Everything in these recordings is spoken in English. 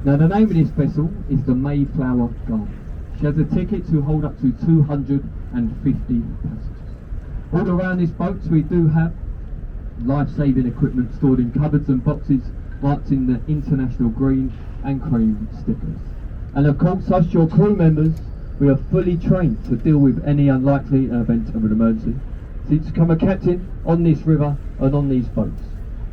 Now the name of this vessel is the Mayflower Guard. She has a ticket to hold up to 250 passengers. All around this boat we do have life-saving equipment stored in cupboards and boxes marked in the international green and cream stickers. And of course, us, your crew members, we are fully trained to deal with any unlikely event of an emergency. So to become a captain on this river and on these boats,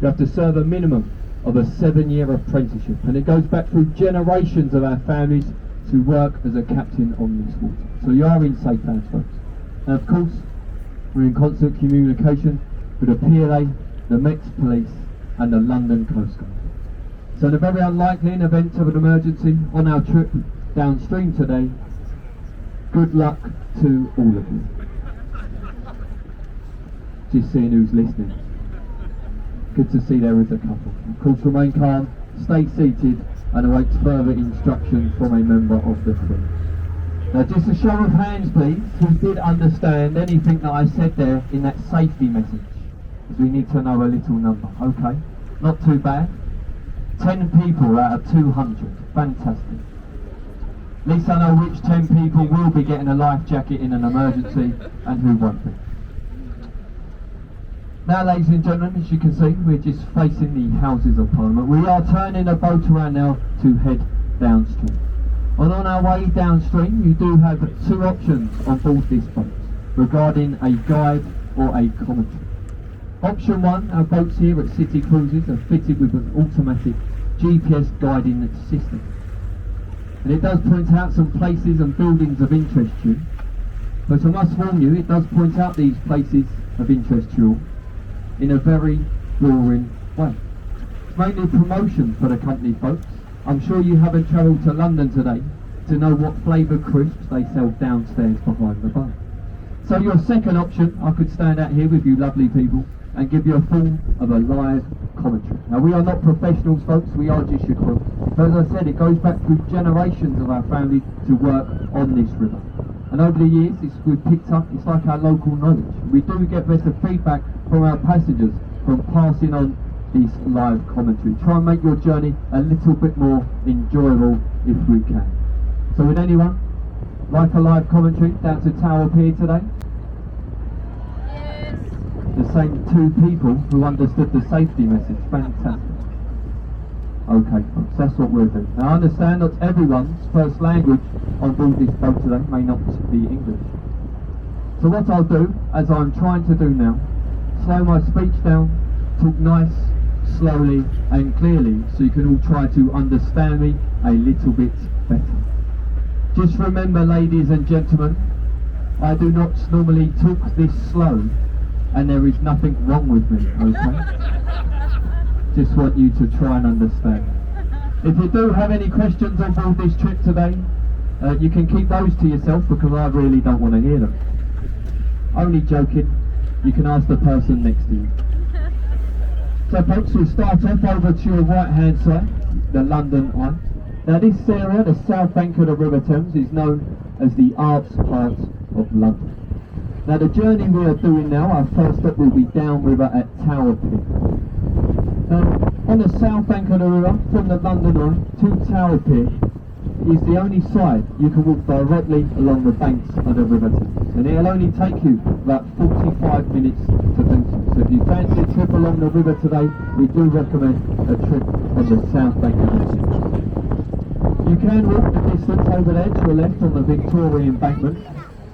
you have to serve a minimum of a 7-year apprenticeship, and it goes back through generations of our families to work as a captain on this water. So you are in safe hands, folks. And of course, we're in constant communication with the PLA, the Met Police and the London Coast Guard. So in a very unlikely event of an emergency on our trip downstream today, good luck to all of you. Just seeing who's listening. Good to see there is a couple. Of course, remain calm, stay seated and await further instruction from a member of the crew. Now just a show of hands please, who did understand anything that I said there in that safety message. Because we need to know a little number. Okay, not too bad. 10 people out of 200. Fantastic. At least I know which 10 people will be getting a life jacket in an emergency and who won't be. Now ladies and gentlemen, as you can see, we're just facing the Houses of Parliament. We are turning the boat around now to head downstream. And on our way downstream, you do have 2 options on board this boat regarding a guide or a commentary. Option 1, our boats here at City Cruises are fitted with an automatic GPS guiding system. And it does point out some places and buildings of interest to you. But I must warn you, it does point out these places of interest to you all in a very boring way. It's mainly promotion for the company, folks. I'm sure you haven't travelled to London today to know what flavoured crisps they sell downstairs behind the bar. So your second option, I could stand out here with you lovely people and give you a form of a live commentary. Now we are not professionals folks, we are just your crew. But as I said, it goes back through generations of our family to work on this river. And over the years, we've picked up, it's like our local knowledge. We do get better feedback from our passengers from passing on this live commentary. Try and make your journey a little bit more enjoyable if we can. So would anyone like a live commentary down to Tower Pier today? Yes. The same 2 people who understood the safety message. Fantastic. Okay folks, that's what we'll do. Now I understand that everyone's first language on board this boat today may not be English. So what I'll do, as I'm trying to do now, slow my speech down, talk nice, slowly and clearly so you can all try to understand me a little bit better. Just remember ladies and gentlemen, I do not normally talk this slow and there is nothing wrong with me, okay? Just want you to try and understand. If you do have any questions on board this trip today, you can keep those to yourself because I really don't want to hear them. Only joking, you can ask the person next to you. So folks, we'll start off over to your right hand side, the London Eye. Now this area, the south bank of the River Thames, is known as the arts part of London. Now the journey we are doing now, our first stop will be downriver at Tower Pier. Now on the south bank of the river, from the London Eye to Tower Pier, is the only side you can walk directly along the banks of the River Thames. And it'll only take you about 45 minutes to do so. So if you fancy a trip along the river today, we do recommend a trip on the south bank of the Thames. You can walk the distance over there to the left on the Victoria embankment,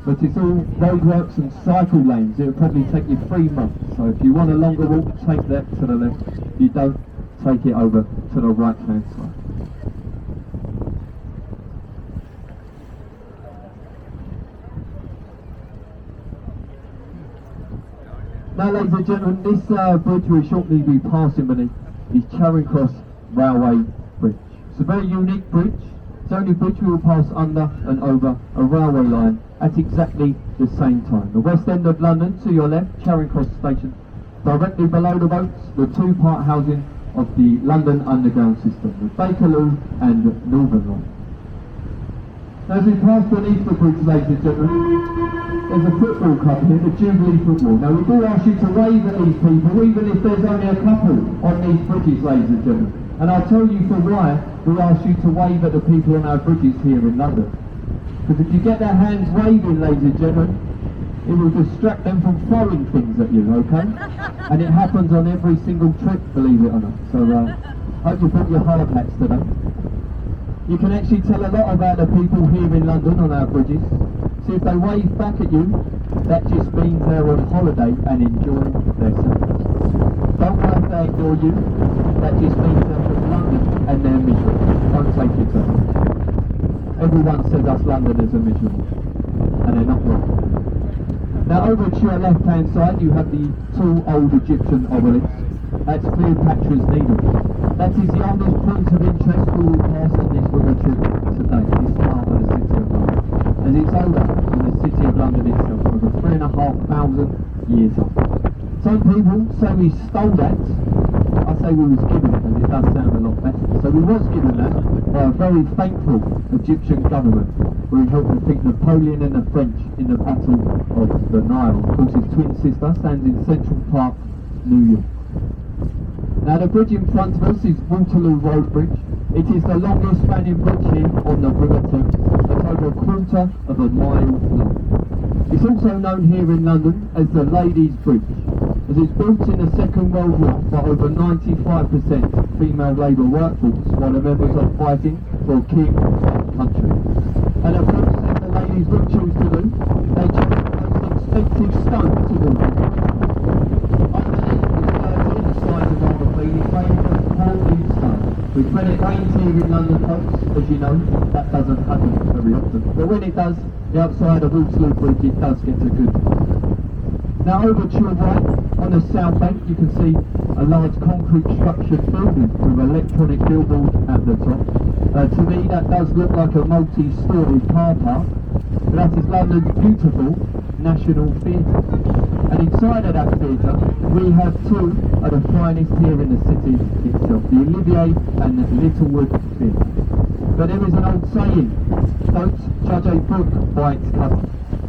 but it's all roadworks and cycle lanes. It will probably take you 3 months. So if you want a longer walk, take that to the left. If you don't, take it over to the right hand side. Now ladies and gentlemen, this bridge we'll shortly be passing beneath is Charing Cross Railway Bridge. It's a very unique bridge. It's the only bridge we will pass under and over a railway line at exactly the same time. The west end of London to your left, Charing Cross Station. Directly below the boats, the 2-part housing of the London Underground system, the Bakerloo and Northern Line. As we pass beneath the bridge, ladies and gentlemen, there's a football club here, the Jubilee Football. Now we do ask you to wave at these people, even if there's only a couple on these bridges, ladies and gentlemen. And I'll tell you for why we ask you to wave at the people on our bridges here in London. Because if you get their hands waving, ladies and gentlemen, it will distract them from throwing things at you, okay? And it happens on every single trip, believe it or not. So, hope you brought your hard hats today. You can actually tell a lot about the people here in London on our bridges. See, if they wave back at you, that just means they're on holiday and enjoying themselves. Don't worry if they ignore you, that just means they're from London and they're miserable. Don't take it to them. Everyone says us Londoners are miserable, and they're not wrong. Now over to your left hand side you have the tall old Egyptian obelisk. That's Cleopatra's Needle. That is the oldest point of interest we will pass on this river trip today, this part of the City of London. As it's older than the City of London itself, over 3,500 years old. Some people say we stole that. I say we was given it, as it does sound a lot better. So we was given that by a very thankful Egyptian government, who helped defeat Napoleon and the French in the Battle of the Nile. Of course, his twin sister stands in Central Park, New York. Now the bridge in front of us is Waterloo Road Bridge. It is the longest spanning bridge here on the River Thames. It's over a quarter of a mile long. It's also known here in London as the Ladies' Bridge, as it's built in the Second World War by over 95% female labour workforce, while the members are fighting for a king and country. And of course, as the ladies would choose to do, they choose the most expensive stone to do it. When it rains here in London, folks, as you know, that doesn't happen very often. But when it does, the outside of Waterloo Bridge, it does get a good. Now over to your right, on the south bank, you can see a large concrete structured building with electronic billboard at the top. To me, that does look like a multi-storey car park. But that is London's beautiful National Theatre. And inside of that theatre, we have two of the finest here in the city itself, the Olivier and the Littlewood Theatre. But there is an old saying, don't judge a book by its cover.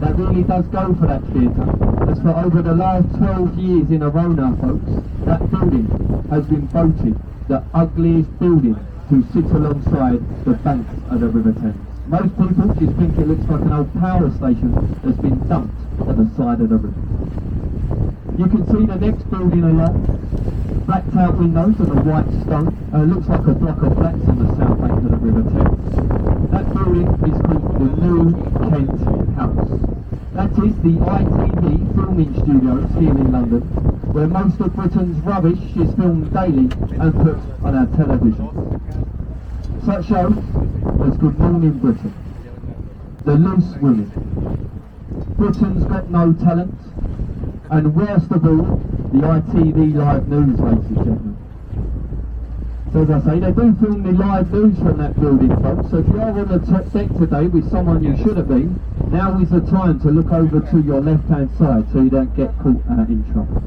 That really does go for that theatre, as for over the last 12 years in a row now, folks, that building has been voted the ugliest building to sit alongside the banks of the River Thames. Most people just think it looks like an old power station that's been dumped at the side of the river. You can see the next building along, blacked out windows and a white stone. Looks like a block of flats on the south bank of the River Thames. That building is called the New Kent House. That is the ITV filming studios here in London, where most of Britain's rubbish is filmed daily and put on our television. Such shows as Good Morning Britain, The Loose Women, Britain's Got No Talent, and worst of all, the ITV live news, ladies and gentlemen. So as I say, they do film the live news from that building, folks, so if you are on the top deck today with someone you should have been, now is the time to look over to your left-hand side so you don't get caught in trouble.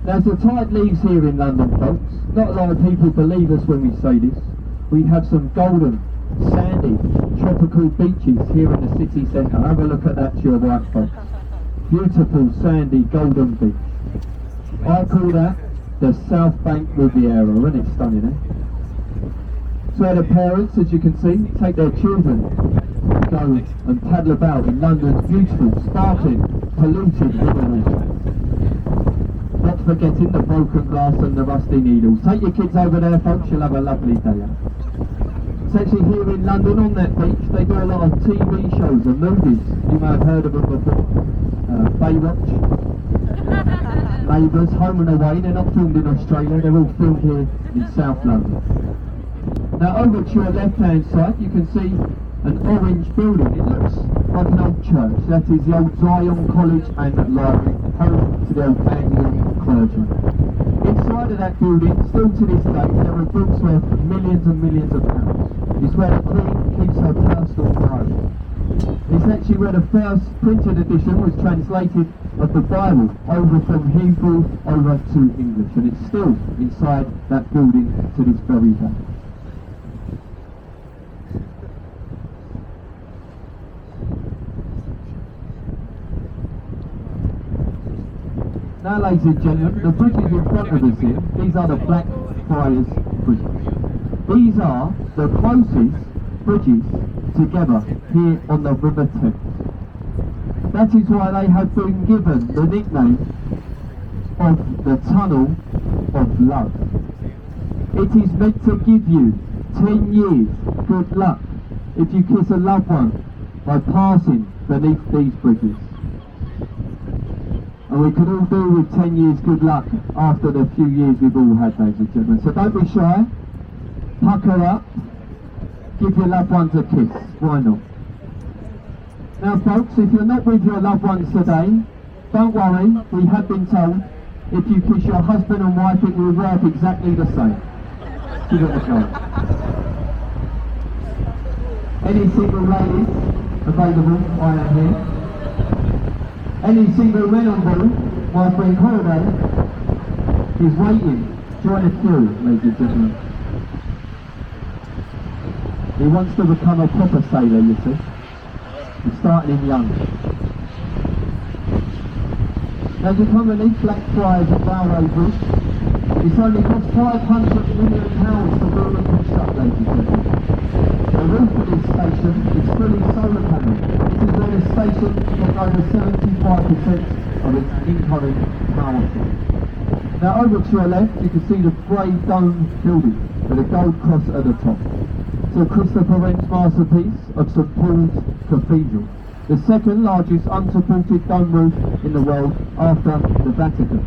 Now as the tide leaves here in London, folks, not a lot of people believe us when we say this, we have some golden, sandy, tropical beaches here in the city centre. Have a look at that to your right, folks. Beautiful, sandy, golden beach. I call that the South Bank Riviera, isn't it stunning, eh? So the parents, as you can see, take their children to go and paddle about in London's beautiful, sparkling, polluted river water. Not forgetting the broken glass and the rusty needles. Take your kids over there, folks, you'll have a lovely day out. It's actually here in London on that beach, they do a lot of TV shows and movies. You may have heard of them before. Baywatch, Neighbours, Home and Away. They're not filmed in Australia, they're all filmed here in South London. Now over to your left hand side you can see an orange building. It looks like an old church. That is the old Zion College and Library, home to the old Anglican clergy. Inside of that building, still to this day, there are books worth millions and millions of pounds. It's where the Queen keeps her personal diary. It's actually where the first printed edition was translated of the Bible over from Hebrew over to English, and it's still inside that building to this very day. Now, ladies and gentlemen, the bridges in front of us here, these are the Blackfriars Bridges. These are the closest bridges together here on the River Thames. That is why they have been given the nickname of the Tunnel of Love. It is meant to give you 10 years good luck if you kiss a loved one by passing beneath these bridges. And we could all do with 10 years good luck after the few years we've all had, ladies and gentlemen. So don't be shy, pucker up, give your loved ones a kiss, why not? Now folks, if you're not with your loved ones today, don't worry, we have been told if you kiss your husband and wife it will work exactly the same. Give it a go. Any single ladies available, I am here. Any single men on board, my friend Holiday is waiting. Join the queue, ladies and gentlemen. He wants to become a proper sailor, you see. He's starting him young. Now you come beneath Blackfriars Bridge. It's only cost £500 million to build and construct, ladies and gentlemen. The roof of this station is fully solar panelled. This is where the station gets over 75% of its incoming power from. Now over to your left you can see the grey dome building with a gold cross at the top. Sir Christopher Wren's masterpiece of St Paul's Cathedral, the second largest unsupported dome roof in the world after the Vatican.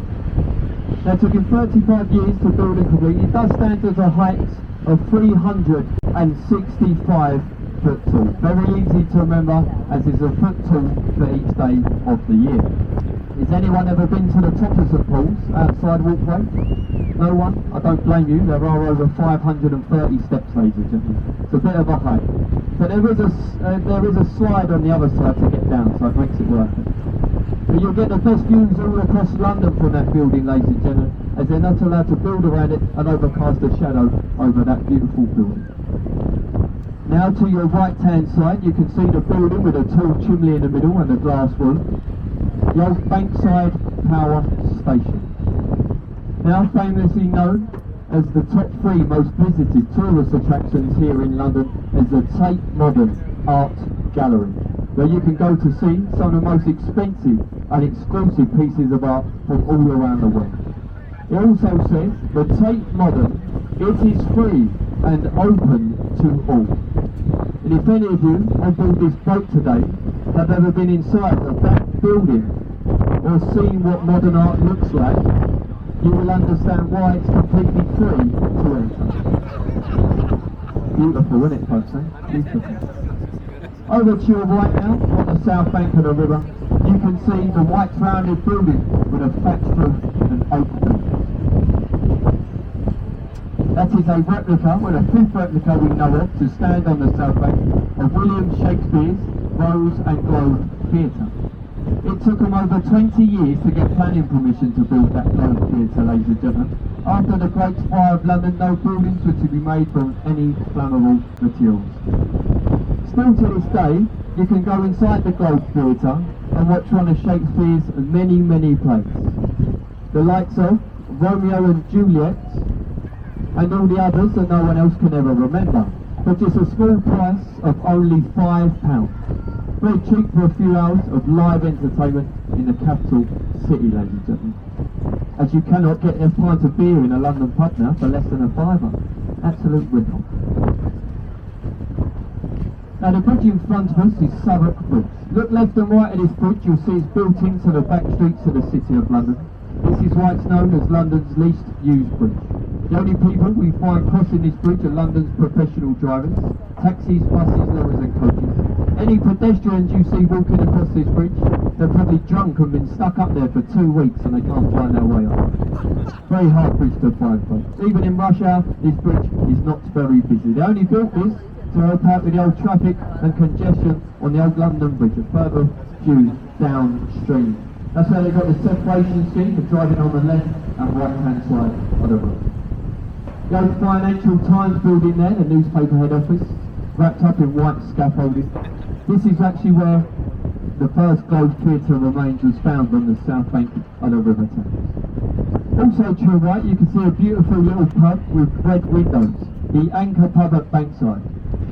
Now it took him 35 years to build and complete. It does stand at a height of 365 foot tall. Very easy to remember as it's a foot tall for each day of the year. Has anyone ever been to the top of St Paul's outside walkway? No one? I don't blame you. There are over 530 steps, ladies and gentlemen. It's a bit of a height. But there is a slide on the other side to get down, so it makes it worth it. But you'll get the best views all across London from that building, ladies and gentlemen, as they're not allowed to build around it and overcast a shadow over that beautiful building. Now to your right hand side you can see the building with a tall chimney in the middle and a glass roof. The old Bankside Power Station. Now famously known as the top 3 most visited tourist attractions here in London is the Tate Modern Art Gallery, where you can go to see some of the most expensive and exclusive pieces of art from all around the world. It also says the Tate Modern, it is free and open to all. And if any of you on board this boat today have ever been inside of that building or seen what modern art looks like, you will understand why it's completely free to enter. Beautiful, isn't it, folks? Beautiful. Over to your right now, on the south bank of the river, you can see the white rounded building with a thatched roof and oak windows. That is a replica, well, a 5th replica we know of, to stand on the south bank of William Shakespeare's Rose and Globe Theatre. It took them over 20 years to get planning permission to build that Globe Theatre, ladies and gentlemen. After the Great Fire of London, no buildings were to be made from any flammable materials. Still to this day, you can go inside the Globe Theatre and watch one of Shakespeare's many, many plays. The likes of Romeo and Juliet, and all the others that no one else can ever remember. But it's a small price of only £5. Very cheap for a few hours of live entertainment in the capital city, ladies and gentlemen. As you cannot get a pint of beer in a London pub now for less than a £5. Absolute rip-off. Now the bridge in front of us is Southwark Bridge. Look left and right at this bridge, you'll see it's built into the back streets of the city of London. This is why it's known as London's least used bridge. The only people we find crossing this bridge are London's professional drivers, taxis, buses, lorries and coaches. Any pedestrians you see walking across this bridge, they're probably drunk and been stuck up there for 2 weeks and they can't find their way up. Very hard bridge to find, folks. Even in rush hour, this bridge is not very busy. They only built this to help out with the old traffic and congestion on the old London Bridge, a further few downstream. That's why they've got the separation scheme for driving on the left and right hand side of the road. The old Financial Times building there, the newspaper head office, wrapped up in white scaffolding. This is actually where the first Globe Theatre remains was found on the south bank of the River Thames. Also to your right you can see a beautiful little pub with red windows. the Anchor Pub at Bankside.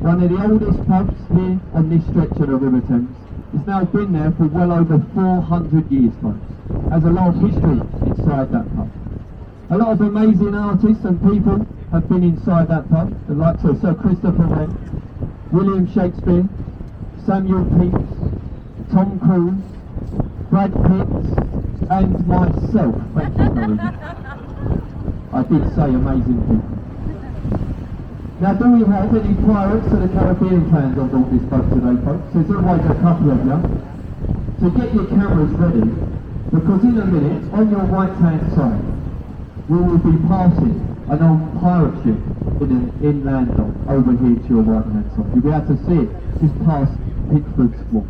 One of the oldest pubs here on this stretch of the River Thames. It's now been there for well over 400 years, folks. Has a lot of history inside that pub. A lot of amazing artists and people have been inside that pub, the likes of Sir Christopher Wren, William Shakespeare, Samuel Pepys, Tom Cruise, Brad Pitt, and myself. Thank you very much. I did say amazing people. Now, do we have any Pirates of the Caribbean fans on board this boat today, folks? There's always a couple of you. So get your cameras ready, because in a minute, on your right-hand side, we will be passing an old pirate ship in an inland dock over here to your right-hand side. You'll be able to see it just past Pickford's Wharf.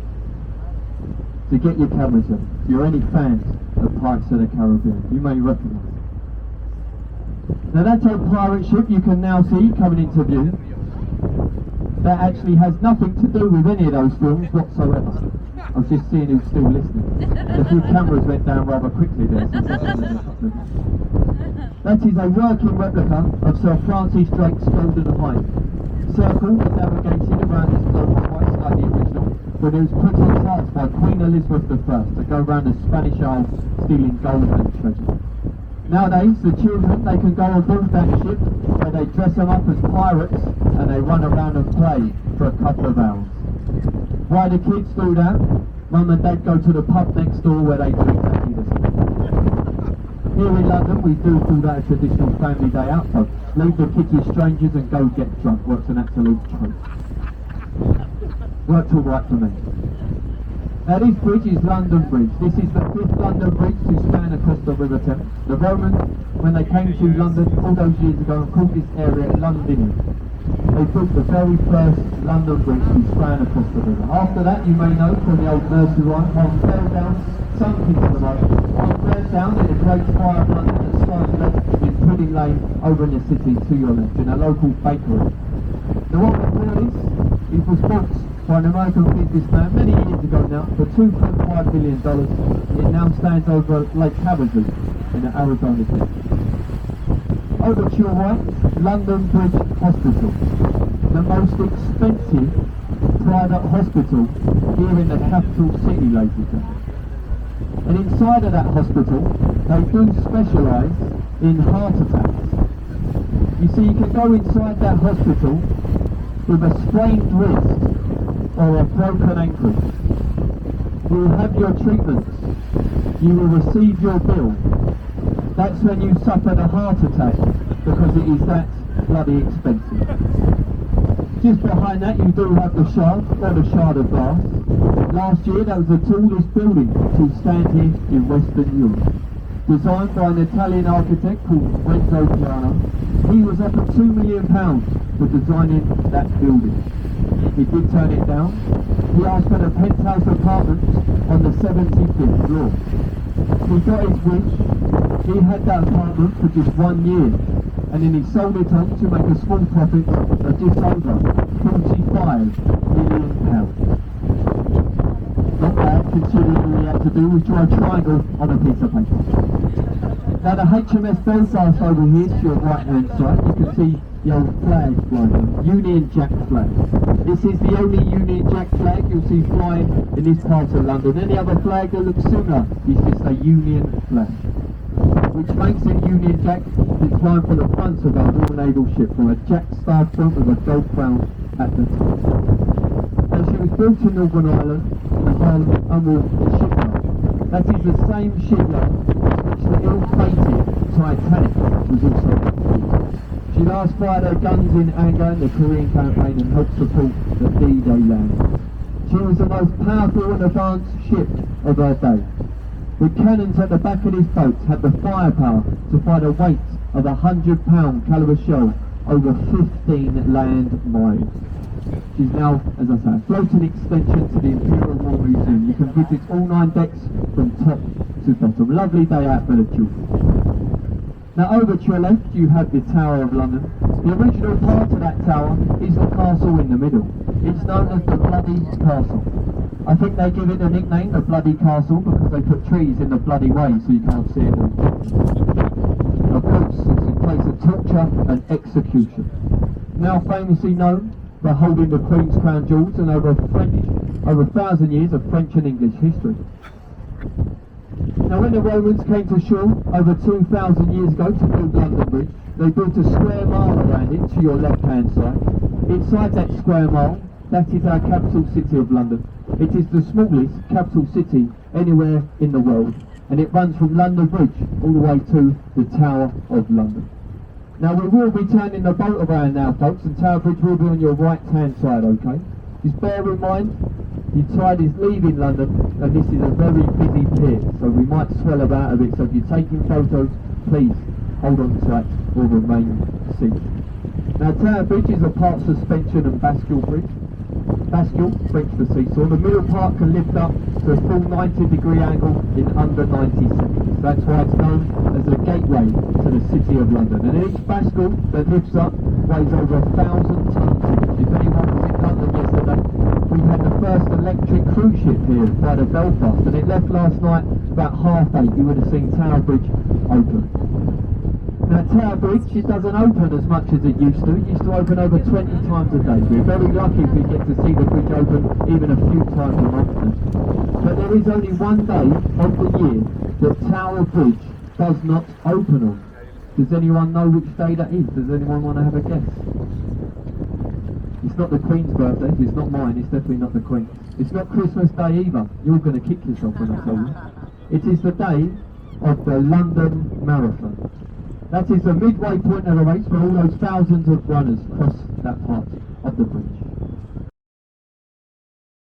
So get your cameras ready. If you're any fans of Pirates of the Caribbean, you may recognise it. Now that old pirate ship you can now see coming into view, that actually has nothing to do with any of those films whatsoever. I was just seeing who's still listening. A few cameras went down rather quickly there. That is a working replica of Sir Francis Drake's Golden Hind. Circle was navigated around this globe twice like the original, when it was put on charts by Queen Elizabeth I to go around the Spanish Isles stealing gold and treasure. Nowadays, the children, they can go on board that ship where they dress them up as pirates and they run around and play for a couple of hours. Why the kids do that? Mum and Dad go to the pub next door where they do exactly the same. Here in London, we do call that a traditional family day out, folks. Leave the kids with strangers and go get drunk. Works an absolute treat. Worked all right for me. Now this bridge is London Bridge. This is the 5th London Bridge to span across the River Thames. The Romans, when they came to London all those years ago and called this area Londinium, they built the very first London Bridge to span across the river. After that, you may know from the old nursery rhyme, one fell down, sunk into the road. One fell down in the Great Fire of London that started up in Pudding Lane over in the city to your left, in a local bakery. The one before this, it was built by an American businessman many years ago now for $2.5 million. It now stands over Lake Havasu in the Arizona Desert. Over to your right, London Bridge Hospital, the most expensive private hospital here in the capital city, ladies and gentlemen. And inside of that hospital, they do specialise in heart attacks. You see, you can go inside that hospital with a sprained wrist or a broken ankle. You will have your treatments, you will receive your bill. That's when you suffered a heart attack, because it is that bloody expensive. Just behind that you do have the Shard, or the Shard of Glass. Last year that was the tallest building to stand here in Western Europe. Designed by an Italian architect called Renzo Piano. He was offered £2 million for designing that building. He did turn it down. He asked for the penthouse apartments on the 75th floor. He got his wish. He had that apartment for just 1 year, and then he sold it on to make a small profit of just over £45 million. Not bad, considering all he had to do was draw a triangle on a piece of paper. Now the HMS Belfast over here to your right hand side, you can see the old flag flying, Union Jack flag. This is the only Union Jack flag you'll see flying in this part of London. Any other flag that looks similar is just a Union flag, which makes it Union Jack. It's flying from the front of our Royal Naval ship, from a Jack-star front with a gold crown at the top. Now she was built in Northern Ireland in the Harlem Unwell shipyard. That is the same shipyard which the ill-fated Titanic was also built. She last fired her guns in anger in the Korean campaign and helped support the D-Day landing. She was the most powerful and advanced ship of her day. The cannons at the back of this boat had the firepower to fire the weight of a 100-pound caliber shell over 15 land miles. She's now, as I say, a floating extension to the Imperial War Museum. You can visit all 9 decks from top to bottom. Lovely day out for the children. Now over to your left you have the Tower of London. The original part of that tower is the castle in the middle. It's known as the Bloody Castle. I think they give it the nickname, the Bloody Castle, because they put trees in the bloody way so you can't see it all. Of course, it's a place of torture and execution. now famously known for holding the Queen's Crown Jewels and over 1,000 years of French and English history. Now when the Romans came to shore over 2,000 years ago to build London Bridge, they built a square mile around it to your left hand side. Inside that square mile, that is our capital city of London. It is the smallest capital city anywhere in the world, and it runs from London Bridge all the way to the Tower of London. Now we will be turning the boat around now, folks, and Tower Bridge will be on your right hand side, okay? Just bear in mind, the tide is leaving London, and this is a very busy pier, so we might swell about a bit, so if you're taking photos, please hold on tight or remain seated. Now Tower Bridge is a part suspension and bascule bridge. Bascule, French for seesaw. The middle part can lift up to a full 90-degree angle in under 90 seconds. That's why it's known as the gateway to the City of London. And each bascule that lifts up weighs over 1,000 tons. If anyone was in London yesterday, we had the first electric cruise ship here by the Belfast, and it left last night about 8:30. You would have seen Tower Bridge open. Now Tower Bridge, it doesn't open as much as it used to. It used to open over 20 times a day. We're very lucky if we get to see the bridge open even a few times a month now. But there is only one day of the year that Tower Bridge does not open on. Does anyone know which day that is? Does anyone want to have a guess? It's not the Queen's birthday, it's not mine, it's definitely not the Queen's. It's not Christmas Day either. You're going to kick yourself when I tell you. It is the day of the London Marathon. That is the midway point of the race where all those thousands of runners cross that part of the bridge.